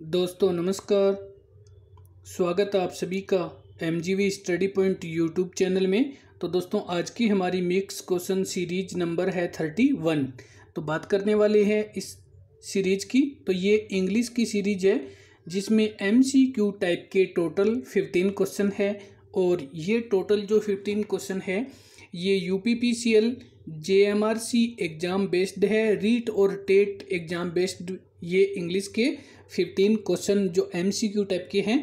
दोस्तों नमस्कार। स्वागत है आप सभी का MGV study point YouTube channel में। तो दोस्तों आज की हमारी मिक्स क्वेश्चन सीरीज नंबर है 31। तो बात करने वाले हैं इस सीरीज की। तो ये इंग्लिश की सीरीज है जिसमें MCQ टाइप के टोटल 15 क्वेश्चन है। और ये टोटल जो 15 क्वेश्चन है ये UPPCL JMRC एग्ज़ाम बेस्ड है, रीट और टेट एग्ज़ाम बेस्ड ये इंग्लिश के 15 क्वेश्चन जो MCQ टाइप के हैं।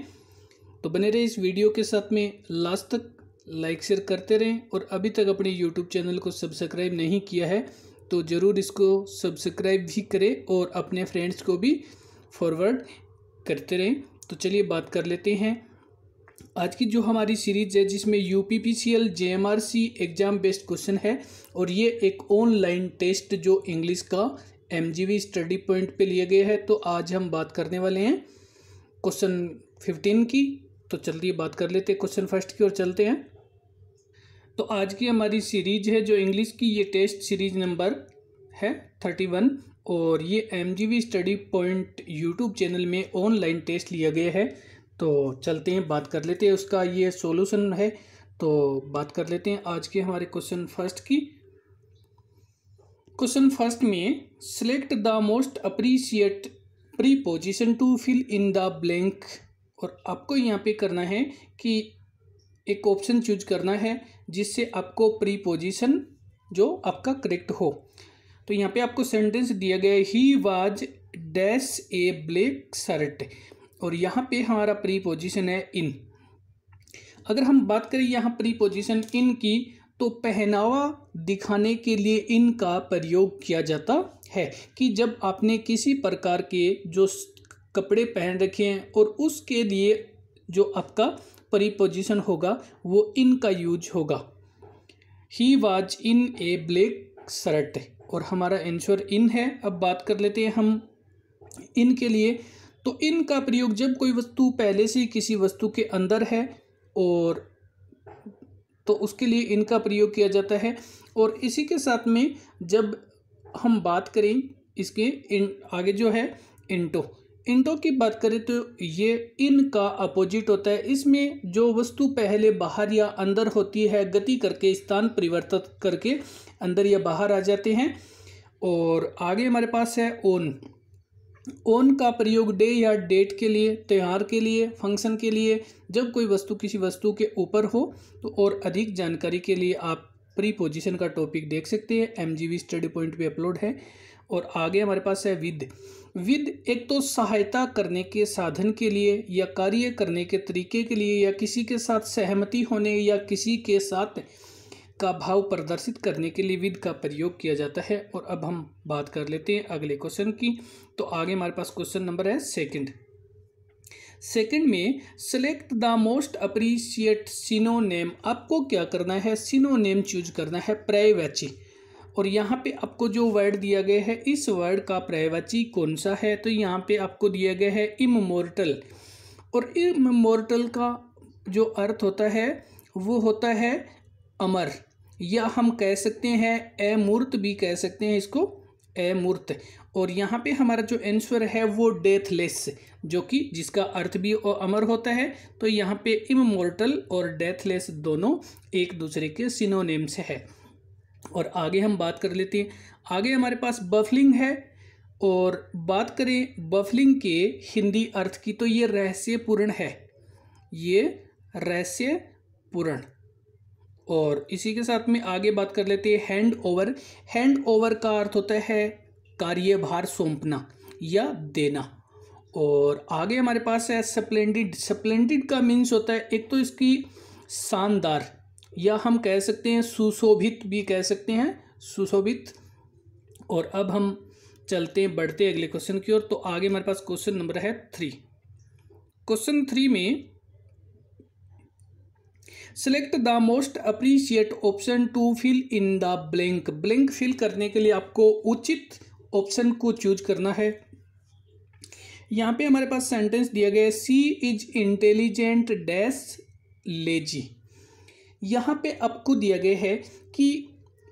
तो बने रहे इस वीडियो के साथ में लास्ट तक, लाइक शेयर करते रहें। और अभी तक अपने यूट्यूब चैनल को सब्सक्राइब नहीं किया है तो ज़रूर इसको सब्सक्राइब भी करें और अपने फ्रेंड्स को भी फॉरवर्ड करते रहें। तो चलिए बात कर लेते हैं आज की जो हमारी सीरीज है जिसमें UPPCL JMRC exam based question है। और ये एक ऑनलाइन टेस्ट जो इंग्लिश का MGV स्टडी पॉइंट पे लिए गए हैं। तो आज हम बात करने वाले हैं क्वेश्चन 15 की। तो चलिए बात कर लेते हैं क्वेश्चन फर्स्ट की और चलते हैं। तो आज की हमारी सीरीज है जो इंग्लिश की, ये टेस्ट सीरीज नंबर है 31 और ये MGV study point YouTube channel में ऑनलाइन टेस्ट लिया गया है। तो चलते हैं बात कर लेते हैं उसका ये सॉल्यूशन है। तो बात कर लेते हैं आज के हमारे क्वेश्चन फर्स्ट की। क्वेश्चन फर्स्ट में select the most appropriate preposition to fill in the blank. और आपको यहाँ पे करना है कि एक ऑप्शन चूज करना है जिससे आपको प्रीपोजिशन जो आपका करेक्ट हो। तो यहाँ पे आपको सेंटेंस दिया गया है he was dash A black shirt और यहाँ पे हमारा प्रीपोजिशन है इन। अगर हम बात करें यहाँ प्रीपोजिशन इन की तो पहनावा दिखाने के लिए इन का प्रयोग किया जाता है कि जब आपने किसी प्रकार के जो कपड़े पहन रखे हैं और उसके लिए जो आपका प्रीपोजिशन होगा वो इन का यूज होगा। He was in A black shirt और हमारा आंसर इन है। अब बात कर लेते हैं हम इन के लिए। तो इन का प्रयोग जब कोई वस्तु पहले से किसी वस्तु के अंदर है और तो उसके लिए इनका प्रयोग किया जाता है। और इसी के साथ में जब हम बात करें इसके आगे जो है इंटो की बात करें तो ये इन का अपोजिट होता है। इसमें जो वस्तु पहले बाहर या अंदर होती है गति करके स्थान परिवर्तित करके अंदर या बाहर आ जाते हैं। और आगे हमारे पास है ओन का प्रयोग डे या डेट के लिए, त्यौहार के लिए, फंक्शन के लिए, जब कोई वस्तु किसी वस्तु के ऊपर हो। तो और अधिक जानकारी के लिए आप प्रीपोजिशन का टॉपिक देख सकते हैं, MGV स्टडी पॉइंट पे अपलोड है। और आगे हमारे पास है विद एक तो सहायता करने के साधन के लिए या कार्य करने के तरीके के लिए या किसी के साथ सहमति होने या किसी के साथ का भाव प्रदर्शित करने के लिए विद का प्रयोग किया जाता है। और अब हम बात कर लेते हैं अगले क्वेश्चन की। तो आगे हमारे पास क्वेश्चन नंबर है सेकंड में select the most appreciate synonym. आपको क्या करना है, सिनोनेम चूज करना है पर्यायवाची। और यहाँ पे आपको जो वर्ड दिया गया है इस वर्ड का पर्यायवाची कौन सा है। तो यहाँ पे आपको दिया गया है इममोर्टल। और इममोर्टल का जो अर्थ होता है वो होता है अमर, या हम कह सकते हैं अमूर्त भी कह सकते हैं इसको, अमूर्त। और यहाँ पे हमारा जो आंसर है वो डेथलेस, जो कि जिसका अर्थ भी अमर होता है। तो यहाँ पे इममोर्टल और डेथलेस दोनों एक दूसरे के सिनोनिम्स है। और आगे हम बात कर लेते हैं। आगे हमारे पास बफलिंग है। और बात करें बफलिंग के हिंदी अर्थ की तो ये रहस्यपूर्ण है, ये रहस्यपूर्ण। और इसी के साथ में आगे बात कर लेते हैं हैंड ओवर का अर्थ होता है कार्यभार सौंपना या देना। और आगे हमारे पास है स्प्लेंडिड का मीन्स होता है एक तो इसकी शानदार, या हम कह सकते हैं सुशोभित भी कह सकते हैं, सुशोभित। और अब हम चलते हैं बढ़ते अगले क्वेश्चन की ओर। तो आगे हमारे पास क्वेश्चन नंबर है 3। क्वेश्चन 3 में select the most appropriate option to fill in the blank fill करने के लिए आपको उचित ऑप्शन को चूज करना है। यहाँ पे हमारे पास सेंटेंस दिया गया है सी इज इंटेलिजेंट डैश लेजी। यहाँ पे आपको दिया गया है कि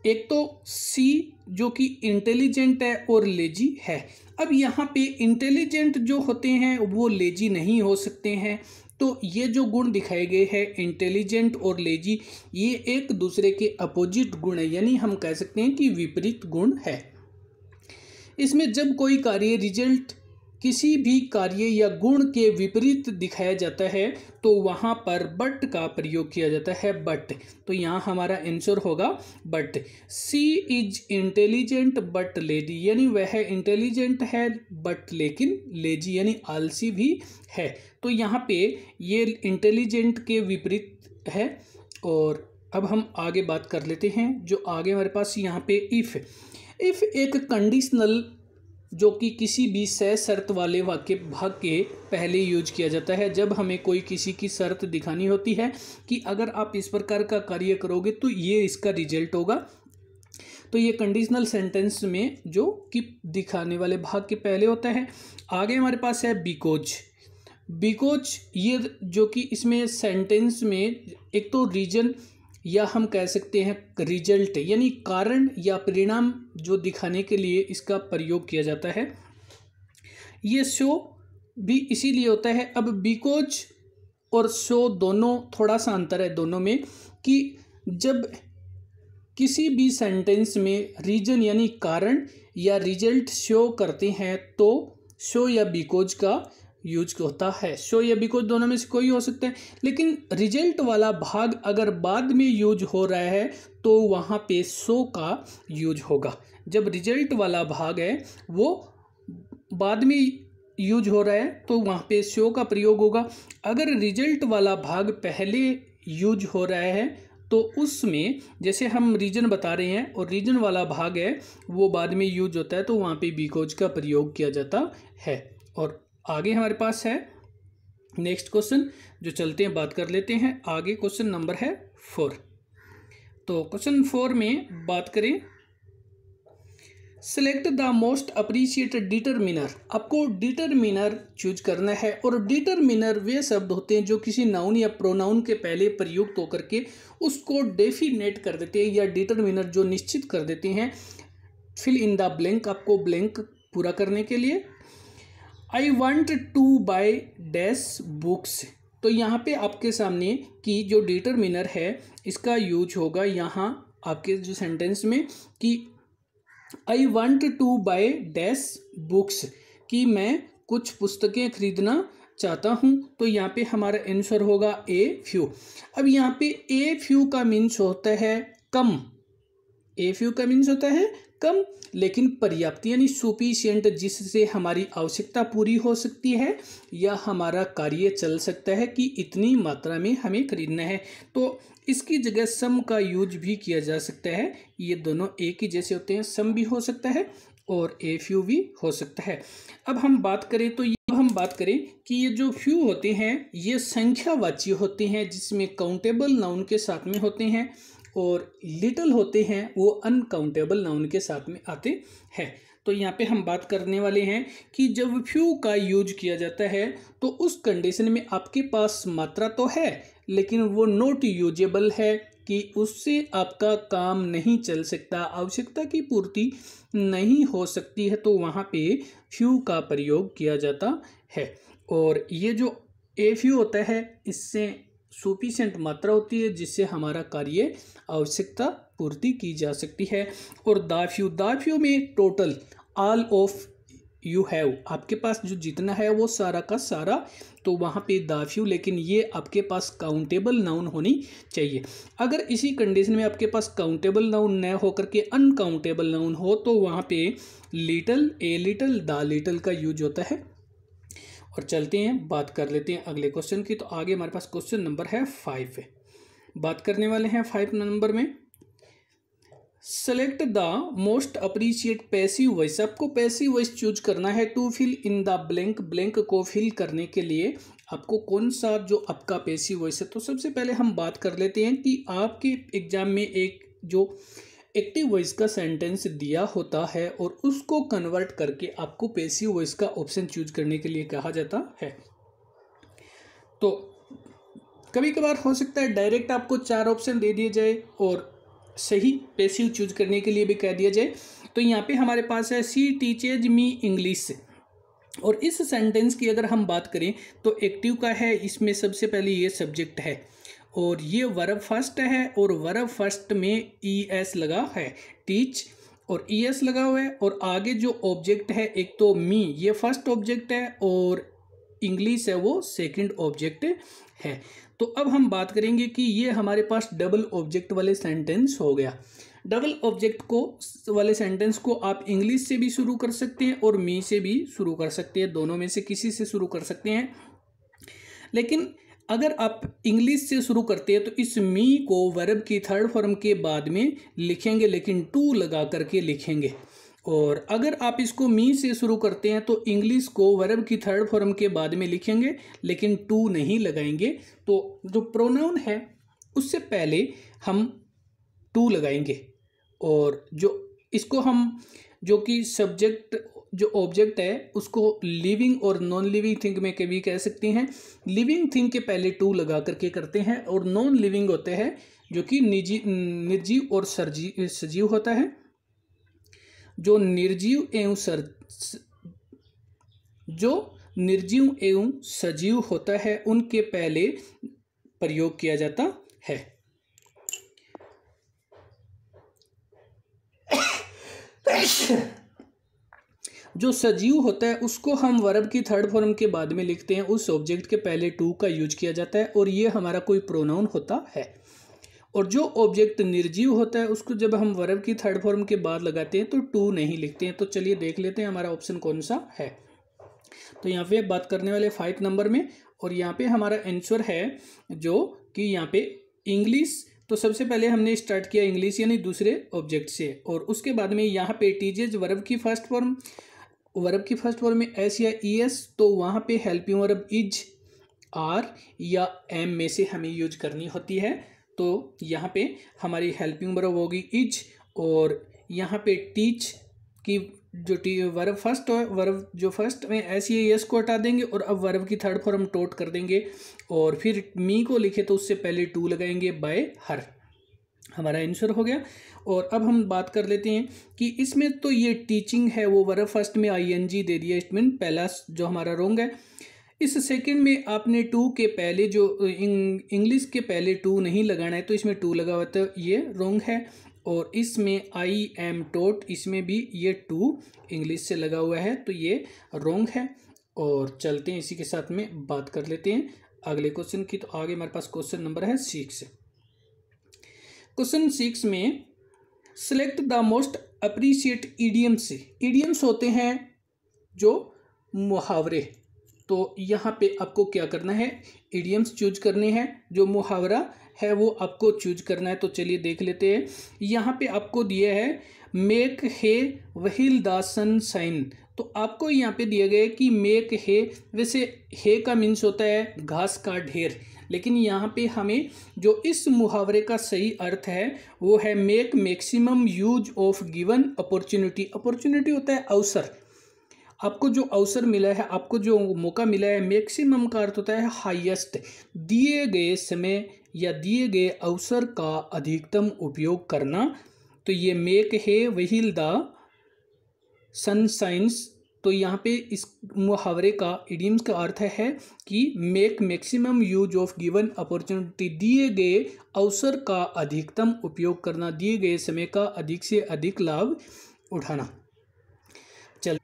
एक तो सी जो कि इंटेलिजेंट है और लेजी है। अब यहाँ पे इंटेलिजेंट जो होते हैं वो लेजी नहीं हो सकते हैं, तो ये जो गुण दिखाए गए हैं इंटेलिजेंट और लेजी, ये एक दूसरे के अपोजिट गुण है, यानी हम कह सकते हैं कि विपरीत गुण है। इसमें जब कोई कार्य रिजल्ट किसी भी कार्य या गुण के विपरीत दिखाया जाता है तो वहाँ पर बट का प्रयोग किया जाता है, बट। तो यहाँ हमारा आंसर होगा but. She is intelligent but lazy, यानी वह इंटेलिजेंट है बट लेकिन लेजी यानी आलसी भी है। तो यहाँ पे ये इंटेलिजेंट के विपरीत है। और अब हम आगे बात कर लेते हैं। जो आगे हमारे पास यहाँ पे इफ़ एक कंडीशनल जो कि किसी भी शर्त वाले वाक्य भाग के पहले यूज किया जाता है जब हमें कोई किसी की शर्त दिखानी होती है कि अगर आप इस प्रकार का कार्य करोगे तो ये इसका रिजल्ट होगा। तो ये कंडीशनल सेंटेंस में जो कि दिखाने वाले भाग के पहले होता है। आगे हमारे पास है बिकॉज ये जो कि इसमें सेंटेंस में एक तो रीजन या हम कह सकते हैं रिजल्ट यानी कारण या परिणाम जो दिखाने के लिए इसका प्रयोग किया जाता है। ये शो भी इसीलिए होता है। अब बिकॉज और शो दोनों थोड़ा सा अंतर है दोनों में कि जब किसी भी सेंटेंस में रीजन यानी कारण या रिजल्ट शो करते हैं तो शो या बिकॉज का यूज होता है। शो या बिकॉज दोनों में से कोई हो सकता है, लेकिन रिजल्ट वाला भाग अगर बाद में यूज हो रहा है तो वहाँ पे शो का यूज होगा। जब रिजल्ट वाला भाग है वो बाद में यूज हो रहा है तो वहाँ पे शो का प्रयोग होगा। अगर रिजल्ट वाला भाग पहले यूज हो रहा है तो उसमें जैसे हम रीजन बता रहे हैं और रीजन वाला भाग है वो बाद में यूज होता है तो वहाँ पे बिकॉज का प्रयोग किया जाता है। और आगे हमारे पास है नेक्स्ट क्वेश्चन, जो चलते हैं बात कर लेते हैं। आगे क्वेश्चन नंबर है 4। तो क्वेश्चन 4 में बात करें, select the most appreciated determiner. आपको डिटरमिनर चूज करना है और डिटरमिनर वे शब्द होते हैं जो किसी नाउन या प्रोनाउन के पहले प्रयुक्त होकर के उसको डेफिनेट कर देते हैं या डिटरमिनर जो निश्चित कर देते हैं। फिल इन द ब्लैंक, आपको ब्लैंक पूरा करने के लिए I want to buy dash books. तो यहाँ पे आपके सामने की जो डिटरमिनर है इसका यूज होगा यहाँ आपके जो सेंटेंस में कि I want to buy dash books, कि मैं कुछ पुस्तकें खरीदना चाहता हूँ। तो यहाँ पे हमारा आंसर होगा ए फ्यू। अब यहाँ पे ए फ्यू का मीन्स होता है कम, ए फ्यू का मीन्स होता है कम लेकिन पर्याप्त यानी सुफिशिएंट, जिससे हमारी आवश्यकता पूरी हो सकती है या हमारा कार्य चल सकता है कि इतनी मात्रा में हमें खरीदना है। तो इसकी जगह सम का यूज भी किया जा सकता है। ये दोनों एक ही जैसे होते हैं, सम भी हो सकता है और ए फ्यू भी हो सकता है। अब हम बात करें कि ये जो फ्यू होते हैं ये संख्यावाची होते हैं जिसमें काउंटेबल नाउन के साथ में होते हैं और लिटिल होते हैं वो अनकाउंटेबल नाउन के साथ में आते हैं। तो यहाँ पे हम बात करने वाले हैं कि जब फ्यू का यूज किया जाता है तो उस कंडीशन में आपके पास मात्रा तो है लेकिन वो नॉट यूजेबल है कि उससे आपका काम नहीं चल सकता, आवश्यकता की पूर्ति नहीं हो सकती है, तो वहाँ पे फ्यू का प्रयोग किया जाता है। और ये जो ए फ्यू होता है इससे सफिशिएंट मात्रा होती है जिससे हमारा कार्य आवश्यकता पूर्ति की जा सकती है। और द फ्यू में total all of you have, आपके पास जो जितना है वो सारा का सारा, तो वहाँ पे द फ्यू, लेकिन ये आपके पास काउंटेबल नाउन होनी चाहिए। अगर इसी कंडीशन में आपके पास काउंटेबल नाउन न होकर के अनकाउंटेबल नाउन हो तो वहाँ पे little, a little, the little का यूज होता है। और चलते हैं बात कर लेते हैं अगले क्वेश्चन की। तो आगे हमारे पास क्वेश्चन नंबर है 5 बात करने वाले हैं 5 नंबर में। Select the most appropriate passive voice, आपको पैसिव वॉइस चूज करना है to fill in the blank, blank को फिल करने के लिए आपको कौन सा जो आपका पैसिव वॉइस है। तो सबसे पहले हम बात कर लेते हैं कि आपके एग्जाम में एक जो एक्टिव वॉइस का सेंटेंस दिया होता है और उसको कन्वर्ट करके आपको पैसिव वॉइस का ऑप्शन चूज करने के लिए कहा जाता है। तो कभी कभार हो सकता है डायरेक्ट आपको 4 ऑप्शन दे दिए जाए और सही पैसिव चूज करने के लिए भी कह दिया जाए तो यहाँ पे हमारे पास है शी टीचेज मी इंग्लिश। और इस सेंटेंस की अगर हम बात करें तो एक्टिव का है, इसमें सबसे पहले ये सब्जेक्ट है और ये वर्ब फर्स्ट है और वर्ब फर्स्ट में ES लगा है, टीच और ES लगा हुआ है। और आगे जो ऑब्जेक्ट है एक तो मी ये फर्स्ट ऑब्जेक्ट है और इंग्लिश है वो सेकंड ऑब्जेक्ट है। तो अब हम बात करेंगे कि ये हमारे पास डबल ऑब्जेक्ट वाले सेंटेंस हो गया। डबल ऑब्जेक्ट को वाले सेंटेंस को आप इंग्लिश से भी शुरू कर सकते हैं और मी से भी शुरू कर सकते हैं, दोनों में से किसी से शुरू कर सकते हैं। लेकिन अगर आप इंग्लिश से शुरू करते हैं तो इस मी को वर्ब की थर्ड फॉर्म के बाद में लिखेंगे, लेकिन टू लगा करके लिखेंगे। और अगर आप इसको मी से शुरू करते हैं तो इंग्लिश को वर्ब की थर्ड फॉर्म के बाद में लिखेंगे, लेकिन टू नहीं लगाएंगे। तो जो प्रोनाउन है उससे पहले हम टू लगाएंगे और जो इसको हम जो कि सब्जेक्ट जो ऑब्जेक्ट है उसको लिविंग और नॉन लिविंग थिंग में कभी कह सकते हैं। लिविंग थिंग के पहले टू लगा करके करते हैं और नॉन लिविंग होते हैं जो कि निर्जीव और सजीव होता है। जो निर्जीव एवं सजीव होता है उनके पहले प्रयोग किया जाता है। जो सजीव होता है उसको हम वर्ब की थर्ड फॉर्म के बाद में लिखते हैं, उस ऑब्जेक्ट के पहले टू का यूज किया जाता है और ये हमारा कोई प्रोनाउन होता है। और जो ऑब्जेक्ट निर्जीव होता है उसको जब हम वर्ब की थर्ड फॉर्म के बाद लगाते हैं तो टू नहीं लिखते हैं। तो चलिए देख लेते हैं हमारा ऑप्शन कौन सा है। तो यहाँ पे बात करने वाले 5 नंबर में और यहाँ पे हमारा आंसर है जो कि यहाँ पे इंग्लिश। तो सबसे पहले हमने स्टार्ट किया इंग्लिश यानी दूसरे ऑब्जेक्ट से और उसके बाद में यहाँ पे टीजेज वर्ब की फर्स्ट फॉर्म में एस या ES, तो वहाँ पे हेल्पिंग वर्ब इज, आर या एम में से हमें यूज करनी होती है। तो यहाँ पे हमारी हेल्पिंग वर्ब होगी इज और यहाँ पे टीच की जो वर्ब फर्स्ट में एस या ES को हटा देंगे और अब वर्ब की थर्ड फॉर्म टोट कर देंगे और फिर मी को लिखे तो उससे पहले टू लगाएंगे बाय हर। हमारा आंसर हो गया। और अब हम बात कर लेते हैं कि इसमें तो ये टीचिंग है वो वर्ब फर्स्ट में ING दे दिया, इट मीन पहला जो हमारा रॉन्ग है। इस सेकंड में आपने टू के पहले जो इंग्लिश के पहले टू नहीं लगाना है तो इसमें टू लगा हुआ तो ये रॉन्ग है। और इसमें I am taught इसमें भी ये टू इंग्लिश से लगा हुआ है तो ये रॉन्ग है। और चलते हैं इसी के साथ में बात कर लेते हैं अगले क्वेश्चन की। तो आगे हमारे पास क्वेश्चन नंबर है 6। क्वेश्चन 6 में select the most appreciate idioms. Idioms होते हैं जो मुहावरे। तो यहाँ पे आपको क्या करना है, इडियम्स चूज करने हैं, जो मुहावरा है वो आपको चूज करना है। तो चलिए देख लेते हैं। यहाँ पे आपको दिया है make hay while the sun shine. तो आपको यहाँ पे दिया गया है कि मेक हे, वैसे हे का मीन्स होता है घास का ढेर, लेकिन यहाँ पे हमें जो इस मुहावरे का सही अर्थ है वो है make maximum use of given opportunity. Opportunity होता है अवसर, आपको जो अवसर मिला है, आपको जो मौका मिला है। मैक्सिमम का अर्थ होता है हाईएस्ट, दिए गए समय या दिए गए अवसर का अधिकतम उपयोग करना। तो ये make hay while the sun shines. तो यहाँ पे इस मुहावरे का इडियम्स का अर्थ है कि make maximum use of given opportunity, दिए गए अवसर का अधिकतम उपयोग करना, दिए गए समय का अधिक से अधिक लाभ उठाना। चल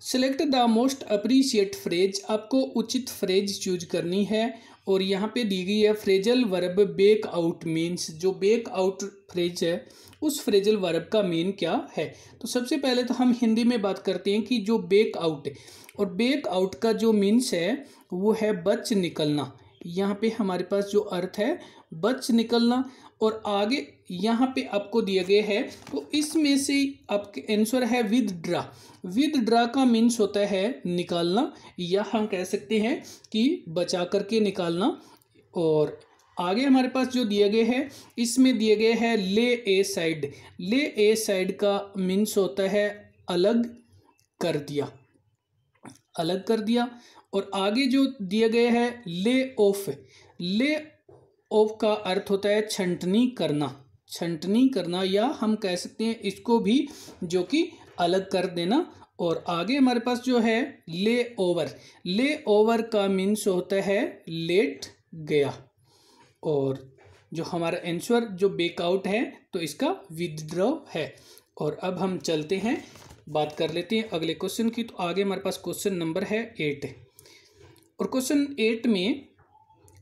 select the most appreciate phrase. आपको उचित फ्रेज चूज करनी है और यहाँ पे दी गई है phrasal verb back out means. जो बेक आउट फ्रेज है उस फ्रेजल वर्ब का मीन क्या है। तो सबसे पहले तो हम हिंदी में बात करते हैं कि जो बेक आउट है, और बेक आउट का जो मीन्स है वो है बच निकलना। यहाँ पे हमारे पास जो अर्थ है बच निकलना। और आगे यहाँ पे आपको दिया गया है तो इसमें से आपके आंसर है विदड्रा। विदड्रा का मीन्स होता है निकालना, या हम कह सकते हैं कि बचा करके निकालना। और आगे हमारे पास जो दिया गया है इसमें दिया गया है ले ए साइड। ले ए साइड का मीन्स होता है अलग कर दिया, अलग कर दिया। और आगे जो दिया गया है ले ऑफ। ले ऑफ का अर्थ होता है छंटनी करना, छंटनी करना, या हम कह सकते हैं इसको भी जो कि अलग कर देना। और आगे हमारे पास जो है ले ओवर, ले ओवर का मीन्स होता है लेट गया। और जो हमारा आंसर जो बैकआउट है तो इसका विथड्रॉ है। और अब हम चलते हैं, बात कर लेते हैं अगले क्वेश्चन की। तो आगे हमारे पास क्वेश्चन नंबर है 8, और क्वेश्चन 8 में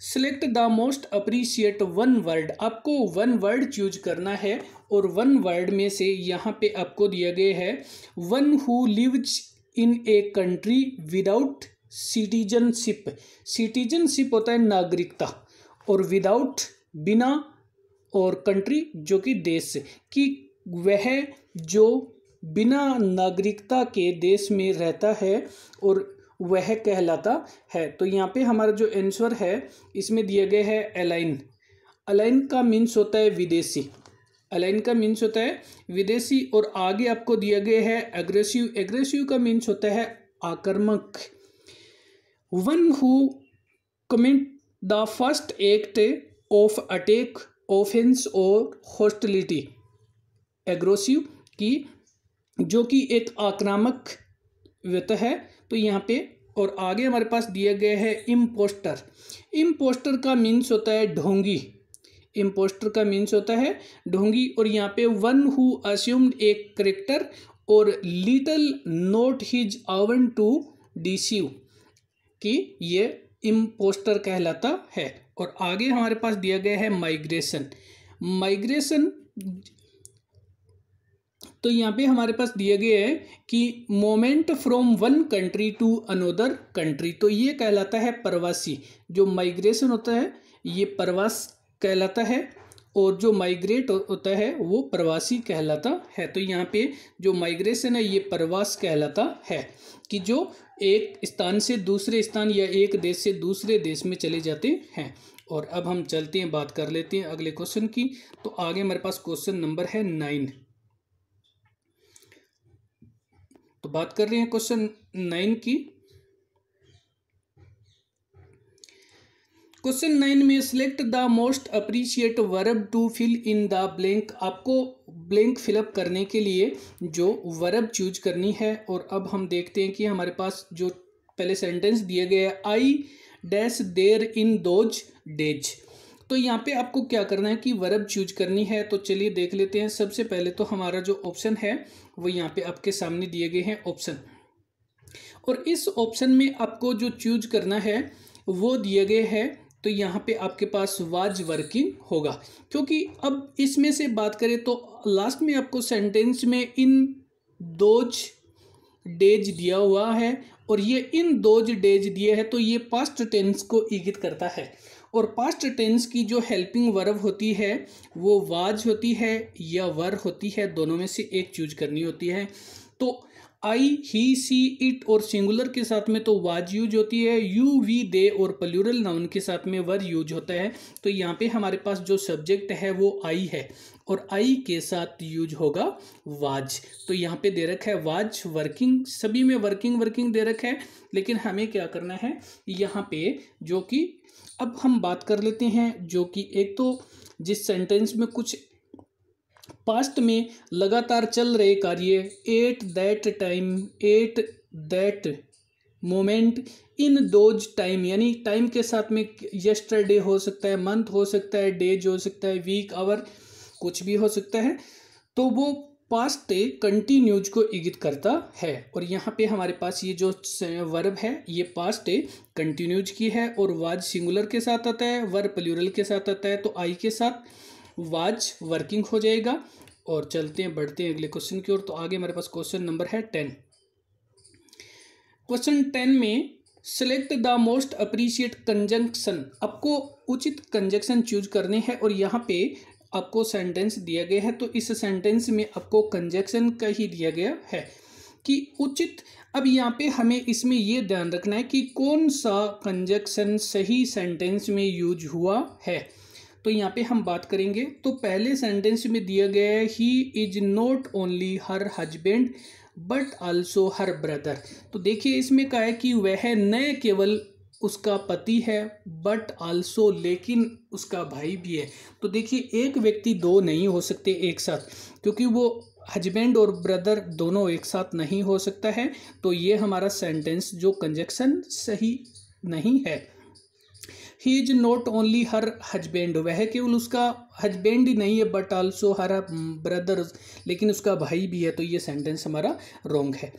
select the most appreciate one word, आपको वन वर्ड चूज करना है। और वन वर्ड में से यहाँ पे आपको दिया गया है one who lives in a country without citizenship. Citizenship होता है नागरिकता, और विदाउट बिना, और कंट्री जो कि देश, कि वह जो बिना नागरिकता के देश में रहता है और वह कहलाता है। तो यहाँ पे हमारा जो आंसर है इसमें दिया गया है अलाइन। अलाइन का मीन्स होता है विदेशी, अलाइन का मीन्स होता है विदेशी। और आगे आपको दिया गया है एग्रेसिव, एग्रेसिव का मीन्स होता है आक्रामक। One who commit the first act of attack, offence और हॉस्टिलिटी। एग्रेसिव की जो कि एक आक्रामक व्यक्ति है। तो यहाँ पे और आगे हमारे पास दिया गया है इम्पोस्टर। इम्पोस्टर का मीन्स होता है ढोंगी, इम्पोस्टर का मीन्स होता है ढोंगी। और यहाँ पे one who assumed a character और little not his own to deceive, कि ये इम्पोस्टर कहलाता है। और आगे हमारे पास दिया गया है माइग्रेशन। माइग्रेशन तो यहाँ पे हमारे पास दिया गया है कि moment from one country to another country, तो ये कहलाता है प्रवासी। जो माइग्रेशन होता है ये प्रवास कहलाता है, और जो माइग्रेट होता है वो प्रवासी कहलाता है। तो यहाँ पे जो माइग्रेशन है ये प्रवास कहलाता है, कि जो एक स्थान से दूसरे स्थान या एक देश से दूसरे देश में चले जाते हैं। और अब हम चलते हैं, बात कर लेते हैं अगले क्वेश्चन की। तो आगे हमारे पास क्वेश्चन नंबर है 9। तो बात कर रहे हैं क्वेश्चन 9 की। क्वेश्चन 9 में select the most appropriate verb to fill in the blank, आपको ब्लैंक फिलअप करने के लिए जो वर्ब चूज करनी है। और अब हम देखते हैं कि हमारे पास जो पहले सेंटेंस दिया गया है I dash there in those days. तो यहाँ पे आपको क्या करना है कि वर्ब चूज करनी है। तो चलिए देख लेते हैं। सबसे पहले तो हमारा जो ऑप्शन है वो यहाँ पे आपके सामने दिए गए हैं ऑप्शन, और इस ऑप्शन में आपको जो चूज करना है वो दिए गए है। तो यहाँ पे आपके पास वाज वर्किंग होगा, क्योंकि अब इसमें से बात करें तो लास्ट में आपको सेंटेंस में इन दोज डेज दिया हुआ है, और ये इन दोज डेज दिए है तो ये पास्ट टेंस को इंगित करता है। और पास्ट टेंस की जो हेल्पिंग वर्ब होती है वो वाज होती है या वर होती है, दोनों में से एक चूज करनी होती है। तो आई ही सी इट और सिंगुलर के साथ में तो वाज यूज होती है, यू वी दे और प्लूरल नाउन के साथ में वर यूज होता है। तो यहाँ पे हमारे पास जो सब्जेक्ट है वो आई है, और आई के साथ यूज होगा वाज। तो यहाँ पे दे रखा है वाज वर्किंग, सभी में वर्किंग वर्किंग दे रखा है। लेकिन हमें क्या करना है यहाँ पे, जो कि अब हम बात कर लेते हैं, जो कि एक तो जिस सेंटेंस में कुछ पास्ट में लगातार चल रहे कार्य, at that time, at that moment, in those time, यानी टाइम के साथ में यस्टरडे हो सकता है, मंथ हो सकता है, डेज हो सकता है, वीक, आवर, कुछ भी हो सकता है। तो वो पास्ट कंटिन्यूज को इंगित करता है। और यहाँ पे हमारे पास ये जो वर्ब है ये पास्ट कंटिन्यूज की है, और वाज सिंगुलर के साथ आता है, वर्ब प्लूरल के साथ आता है। तो आई के साथ वाज वर्किंग हो जाएगा। और चलते हैं, बढ़ते हैं अगले क्वेश्चन की ओर। तो आगे हमारे पास क्वेश्चन नंबर है 10। क्वेश्चन 10 में select the most appreciate conjunction, आपको उचित कंजंक्शन चूज करने हैं। और यहाँ पे आपको सेंटेंस दिया गया है, तो इस सेंटेंस में आपको कंजंक्शन का ही दिया गया है कि उचित। अब यहाँ पे हमें इसमें ये ध्यान रखना है कि कौन सा कंजंक्शन सही सेंटेंस में यूज हुआ है। तो यहाँ पे हम बात करेंगे। तो पहले सेंटेंस में दिया गया है he is not only her husband but also her brother. तो देखिए इसमें कहा है कि वह न केवल उसका पति है, बट आल्सो लेकिन उसका भाई भी है। तो देखिए एक व्यक्ति दो नहीं हो सकते एक साथ, क्योंकि वो हस्बैंड और ब्रदर दोनों एक साथ नहीं हो सकता है। तो ये हमारा सेंटेंस जो कंजक्शन सही नहीं है। He is not only her husband, वह केवल उसका हस्बैंड ही नहीं है, बट आल्सो हर ब्रदर, लेकिन उसका भाई भी है। तो ये सेंटेंस हमारा रॉन्ग है।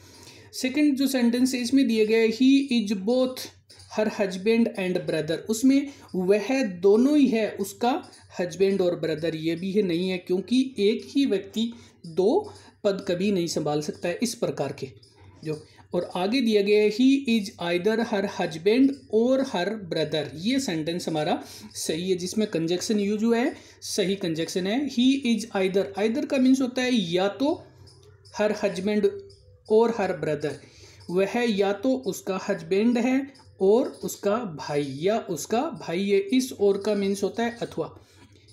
सेकंड जो सेंटेंस है इसमें दिए गए he is both her husband and brother, उसमें वह दोनों ही है, उसका हस्बैंड और ब्रदर ये भी है नहीं है, क्योंकि एक ही व्यक्ति दो पद कभी नहीं संभाल सकता है, इस प्रकार के जो। और आगे दिया गया है he is either her husband और हर ब्रदर, ये सेंटेंस हमारा सही है, जिसमें कंजक्शन यूज हुआ है, सही कंजक्शन है। ही इज आइदर, आइदर का मीन्स होता है या तो हर हस्बैंड और हर ब्रदर, वह या तो उसका हस्बैंड है और उसका भाई, या उसका भाई है। इस और का मीन्स होता है अथवा,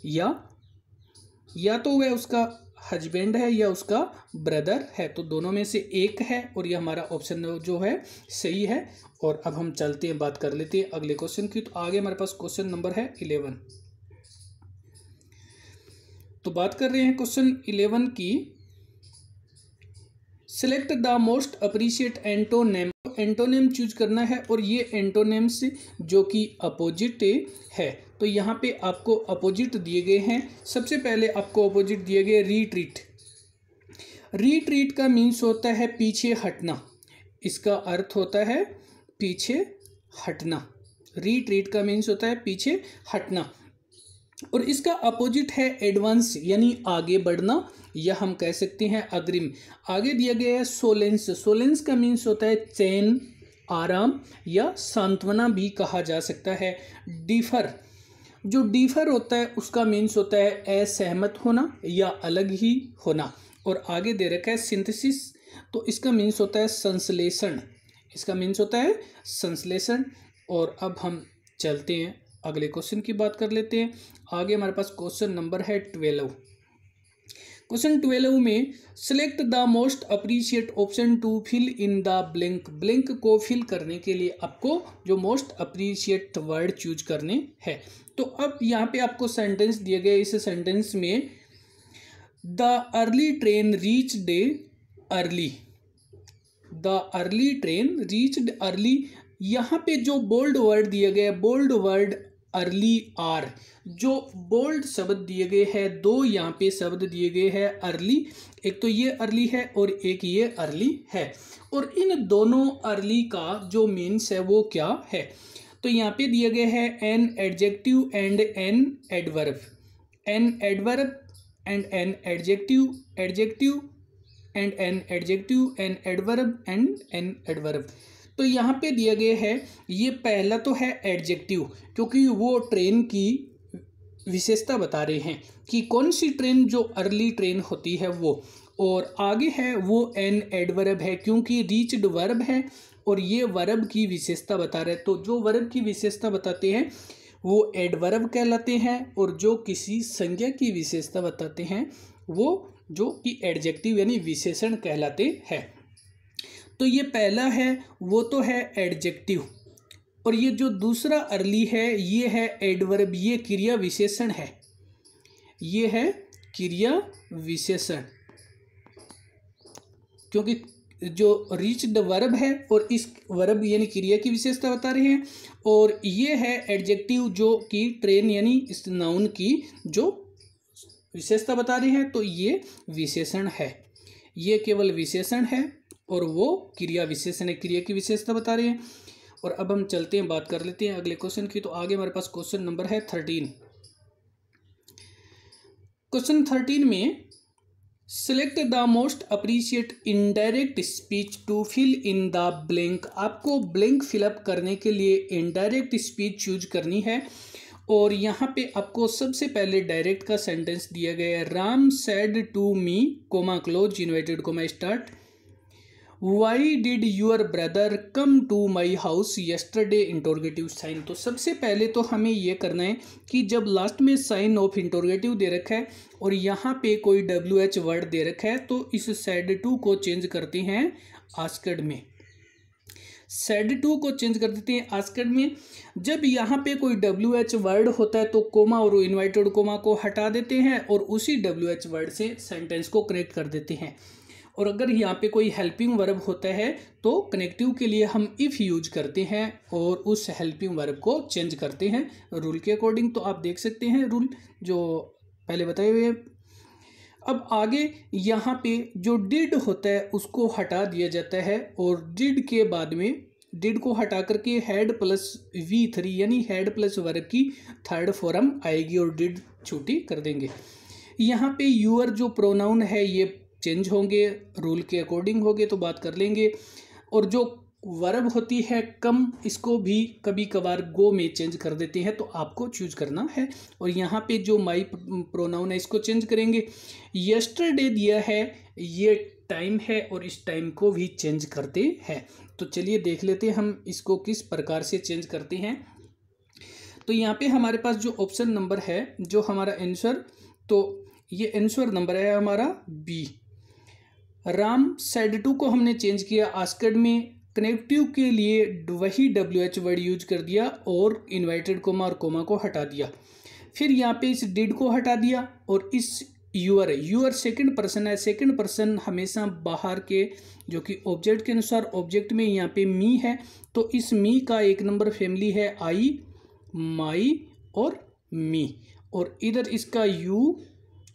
या तो वह उसका हस्बैंड है या उसका ब्रदर है। तो दोनों में से एक है, और ये हमारा ऑप्शन जो है सही है। और अब हम चलते हैं, बात कर लेते हैं अगले क्वेश्चन की। तो आगे हमारे पास क्वेश्चन नंबर है 11। तो बात कर रहे हैं क्वेश्चन 11 की। Select the most appreciate antonym, antonym choose करना है, और ये एंटोनेम्स जो कि अपोजिट है। तो यहाँ पे आपको अपोजिट दिए गए हैं। सबसे पहले आपको अपोजिट दिए गए रिट्रीट। रिट्रीट का मीन्स होता है पीछे हटना, इसका अर्थ होता है पीछे हटना। रिट्रीट का मीन्स होता है पीछे हटना, और इसका अपोजिट है एडवांस यानी आगे बढ़ना, या हम कह सकते हैं अग्रिम। आगे दिया गया है सोलेंस। सोलेंस का मीन्स होता है चैन, आराम या सांत्वना भी कहा जा सकता है। डिफर, जो डिफर होता है उसका मीन्स होता है असहमत होना या अलग ही होना। और आगे दे रखा है सिंथेसिस, तो इसका मीन्स होता है संश्लेषण, इसका मीन्स होता है संश्लेषण। और अब हम चलते हैं अगले क्वेश्चन की बात कर लेते हैं। आगे हमारे पास क्वेश्चन नंबर है 12। क्वेश्चन 12 में select the most appropriate option to fill in the blank. Blank को फिल करने के लिए आपको जो मोस्ट अप्रिशिएट वर्ड चूज करने हैं। तो अब यहाँ पे आपको सेंटेंस दिए गए, इस सेंटेंस में the early train reached early, the early train reached early. यहाँ पे जो बोल्ड वर्ड दिए गए, बोल्ड वर्ड अर्ली आर, जो बोल्ड शब्द दिए गए हैं, दो यहाँ पे शब्द दिए गए हैं अर्ली, एक तो ये अर्ली है और एक ये अर्ली है। और इन दोनों अर्ली का जो मीन्स है वो क्या है, तो यहाँ पे दिए गए हैं an adjective and an adverb, an adverb and an adjective, adjective and an adjective, an adverb and an adverb. तो यहाँ पे दिया गया है, ये पहला तो है एडजेक्टिव, क्योंकि वो ट्रेन की विशेषता बता रहे हैं कि कौन सी ट्रेन जो अर्ली ट्रेन होती है वो। और आगे है वो एन एडवर्ब है, क्योंकि रीच्ड वर्ब है और ये वर्ब की विशेषता बता रहे हैं। तो जो वर्ब की विशेषता बताते हैं वो एडवर्ब कहलाते हैं, और जो किसी संज्ञा की विशेषता बताते हैं वो जो कि एडजेक्टिव यानी विशेषण कहलाते हैं। तो ये पहला है वो तो है एडजेक्टिव, और ये जो दूसरा अर्ली है ये है एडवर्ब, ये क्रिया विशेषण है, ये है क्रिया विशेषण, क्योंकि जो रीच्ड वर्ब है और इस वर्ब यानी क्रिया की विशेषता बता रहे हैं, और ये है एडजेक्टिव जो कि ट्रेन यानी इस नाउन की जो विशेषता बता रहे हैं। तो ये विशेषण है, ये केवल विशेषण है और वो क्रिया विशेषण है, क्रिया की विशेषता बता रहे हैं। और अब हम चलते हैं, बात कर लेते हैं अगले क्वेश्चन की। तो आगे हमारे पास क्वेश्चन नंबर है 13। क्वेश्चन 13 में select the most appropriate indirect speech to fill in the blank. आपको ब्लैंक फिलअप करने के लिए इनडायरेक्ट स्पीच चूज करनी है, और यहाँ पे आपको सबसे पहले डायरेक्ट का सेंटेंस दिया गया है, Ram said to me comma close inverted comma start, why did your brother come to my house yesterday interrogative sign. तो सबसे पहले तो हमें ये करना है कि जब लास्ट में साइन ऑफ इंटरोगेटिव दे रखा है और यहाँ पे कोई WH वर्ड दे रखा है, तो इस सेड टू को चेंज करते हैं आस्क्ड में। सेड टू को चेंज कर देते हैं आस्क्ड में। जब यहाँ पे कोई WH वर्ड होता है तो कोमा और इन्वर्टेड कोमा को हटा देते हैं और उसी WH वर्ड से सेंटेंस को कनेक्ट कर देते हैं। और अगर यहाँ पे कोई हेल्पिंग वर्ब होता है तो कनेक्टिव के लिए हम इफ़ यूज करते हैं और उस हेल्पिंग वर्ब को चेंज करते हैं रूल के अकॉर्डिंग। तो आप देख सकते हैं रूल जो पहले बताए हुए। अब आगे यहाँ पे जो डिड होता है उसको हटा दिया जाता है और डिड के बाद में डिड को हटा करके हेड प्लस V3 यानी हेड प्लस वर्ब की थर्ड फॉर्म आएगी और डिड छुट्टी कर देंगे। यहाँ पे यूअर जो प्रोनाउन है ये चेंज होंगे रूल के अकॉर्डिंग होंगे तो बात कर लेंगे। और जो वर्ब होती है कम, इसको भी कभी कभार गो में चेंज कर देते हैं तो आपको चूज करना है। और यहाँ पे जो माई प्रोनाउन है इसको चेंज करेंगे। यस्टरडे दिया है, ये टाइम है और इस टाइम को भी चेंज करते हैं। तो चलिए देख लेते हैं हम इसको किस प्रकार से चेंज करते हैं। तो यहाँ पे हमारे पास जो ऑप्शन नंबर है जो हमारा आंसर, तो ये आंसर नंबर है हमारा बी। राम सेड टू को हमने चेंज किया आस्क्ड में, कनेक्टिव के लिए वही WH वर्ड यूज कर दिया और इन्वर्टेड कोमा और कोमा को हटा दिया। फिर यहाँ पे इस डिड को हटा दिया और इस यूअर है, यूअर सेकंड पर्सन है, सेकंड पर्सन हमेशा बाहर के जो कि ऑब्जेक्ट के अनुसार, ऑब्जेक्ट में यहाँ पे मी है तो इस मी का एक नंबर फैमिली है आई, माई और मी। और इधर इसका यू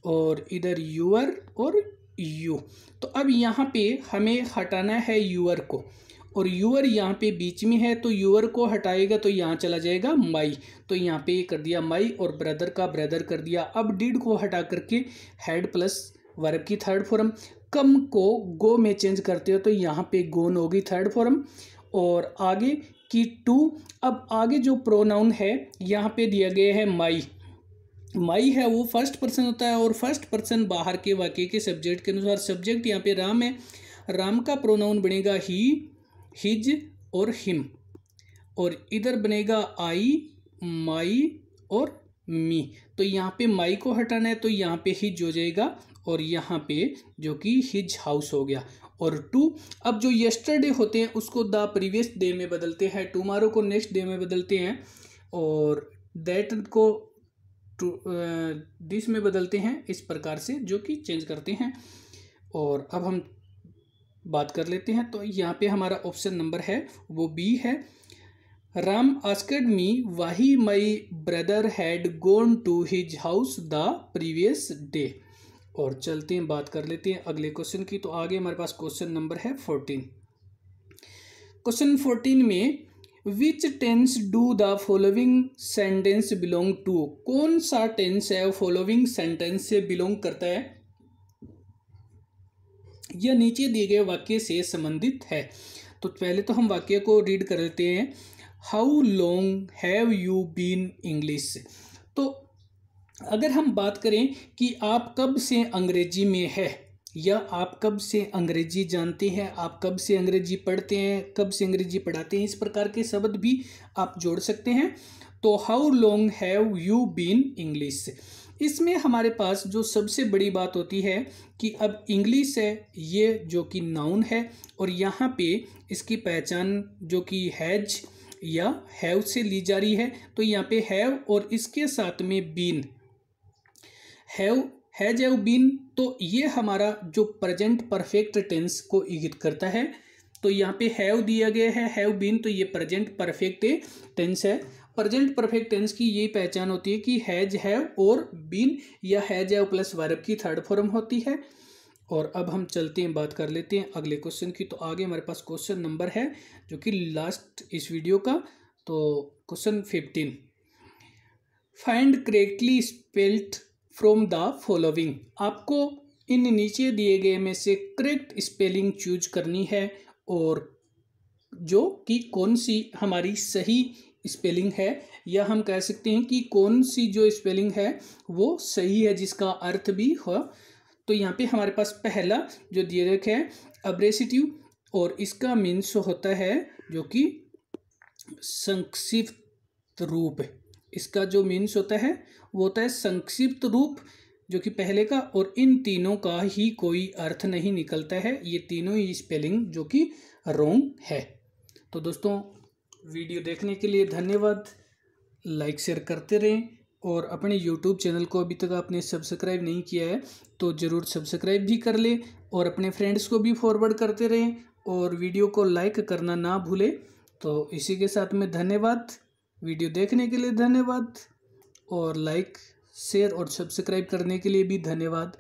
और इधर यूअर और यू। तो अब यहाँ पे हमें हटाना है यूअर को और यूअर यहाँ पे बीच में है तो यूअर को हटाएगा तो यहाँ चला जाएगा माई। तो यहाँ पे कर दिया माई और ब्रदर का ब्रदर कर दिया। अब डिड को हटा करके हेड प्लस वर्ब की थर्ड फॉर्म, कम को गो में चेंज करते हो तो यहाँ पे गोन होगी थर्ड फॉर्म। और आगे की टू, अब आगे जो प्रोनाउन है यहाँ पे दिया गया है माई। माई है वो फर्स्ट पर्सन होता है और फर्स्ट पर्सन बाहर के वाक्य के सब्जेक्ट के अनुसार, सब्जेक्ट यहाँ पे राम है, राम का प्रोनाउन बनेगा ही, हिज और हिम। और इधर बनेगा आई, माई और मी। तो यहाँ पे माई को हटाना है तो यहाँ पे हिज हो जाएगा और यहाँ पे जो कि हिज हाउस हो गया। और टू, अब जो यस्टरडे होते हैं उसको द प्रीवियस डे में बदलते हैं, टुमारो को नेक्स्ट डे में बदलते हैं और दैट को दिस में बदलते हैं। इस प्रकार से जो कि चेंज करते हैं। और अब हम बात कर लेते हैं। तो यहाँ पे हमारा ऑप्शन नंबर है वो बी है। Ram asked me why my brother had gone to his house the previous day. और चलते हैं बात कर लेते हैं अगले क्वेश्चन की। तो आगे हमारे पास क्वेश्चन नंबर है 14। क्वेश्चन 14 में which tense do the following sentence belong to, कौन सा टेंस है फॉलोइंग सेंटेंस से बिलोंग करता है या नीचे दिए गए वाक्य से संबंधित है। तो पहले तो हम वाक्य को रीड कर लेते हैं। How long have you been English. तो अगर हम बात करें कि आप कब से अंग्रेजी में है या आप कब से अंग्रेजी जानते हैं, आप कब से अंग्रेजी पढ़ते हैं, कब से अंग्रेजी पढ़ाते हैं, इस प्रकार के शब्द भी आप जोड़ सकते हैं। तो how long have you been English, इसमें हमारे पास जो सबसे बड़ी बात होती है कि अब इंग्लिश है ये जो कि नाउन है और यहाँ पे इसकी पहचान जो कि हैज या हैव से ली जा रही है। तो यहाँ पे हैव और इसके साथ में been, have, has, have, been, तो ये हमारा जो प्रेजेंट परफेक्ट टेंस को इंगित करता है। तो यहाँ पे हैव दिया गया है, हैव बीन, तो ये प्रेजेंट परफेक्ट टेंस है। प्रेजेंट परफेक्ट टेंस की यही पहचान होती है कि हैज, हैव और बीन या हैज, हैव प्लस वर्ब की थर्ड फॉर्म होती है। और अब हम चलते हैं, बात कर लेते हैं अगले क्वेश्चन की। तो आगे हमारे पास क्वेश्चन नंबर है जो कि लास्ट इस वीडियो का। तो question 15, find correctly spelled from the following. आपको इन नीचे दिए गए में से करेक्ट स्पेलिंग चूज करनी है और जो कि कौन सी हमारी सही स्पेलिंग है या हम कह सकते हैं कि कौन सी जो स्पेलिंग है वो सही है जिसका अर्थ भी हो। तो यहाँ पे हमारे पास पहला जो दिया रखा है अब्रेसिटिव और इसका मीन्स होता है जो कि संक्षिप्त रूप। इसका जो मीन्स होता है वो होता है संक्षिप्त रूप जो कि पहले का, और इन तीनों का ही कोई अर्थ नहीं निकलता है। ये तीनों ही स्पेलिंग जो कि रॉन्ग है। तो दोस्तों वीडियो देखने के लिए धन्यवाद। लाइक शेयर करते रहें और अपने यूट्यूब चैनल को अभी तक आपने सब्सक्राइब नहीं किया है तो ज़रूर सब्सक्राइब भी कर ले और अपने फ्रेंड्स को भी फॉरवर्ड करते रहें और वीडियो को लाइक करना ना भूलें। तो इसी के साथ में धन्यवाद, वीडियो देखने के लिए धन्यवाद और लाइक शेयर और सब्सक्राइब करने के लिए भी धन्यवाद।